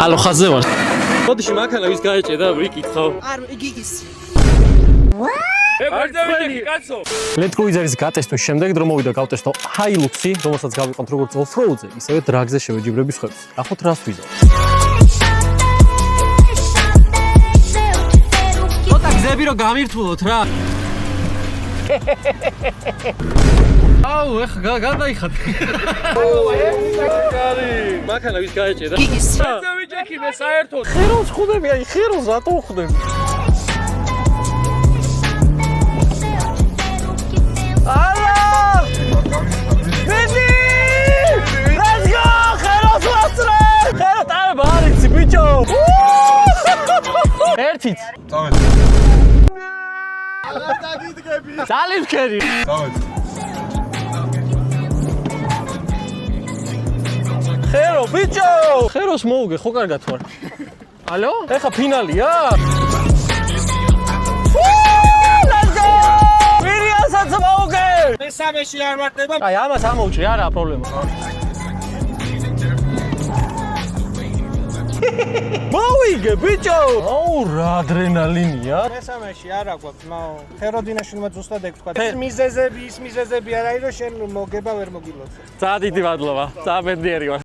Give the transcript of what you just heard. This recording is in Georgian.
ალო ხაზე ვარ. მოდიში მანქანა ვის გაეჭედა, ვიკითხავ. არ იგი ის. ეგვერდები კაცო. ლეთკუიზერის გატესტვის შემდეგ დრო მოვიდა გავტესტო ჰაილუქსი, რომელსაც გავიყენთ როგორც ოფროუდზე, ისევე დრაგზე შევეჯიბრების ხვებს. ნახოთ რას ვიზავ. ცოტა გზები რომ გამირთულოთ რა. აუ, ეხა გადაიხადე. მანქანა ვის გაეჭედა? ის. ზე ვიჭექიმე საერთოდ. ხეროს ხუდები, აი ხეროს რატო ხუდები? Алло! Беги! Let's go! Ხეროს ვასწრე! ხერო ტარება არიცი ბიჭო! ერთით. წავედ. აღარ დაგიდგები. ძალიან ფქერი. წავედ. ხერო ბიჭო! ხეროს მოუგე, ხო კარგად ვარ. ალო? ეხა ფინალია? Let's go! ვირიასაც მოუგე! მესამეში არ მარტება. აი ამას ამოვჭრი, არა პრობლემა. მოვიგე ბიჭო! აუ რა ადრენალინია. მესამეში არა გვაქვს, მაო. ხეროდინაშვილმა ზუსტად ეგ თქვა. ეს მიზეზები, ის მიზეზები არა, რომ შენ მოგება ვერ მოგილოცე. ძალიან დიდი მადლობა. ძალიან ბედნიერი ვარ.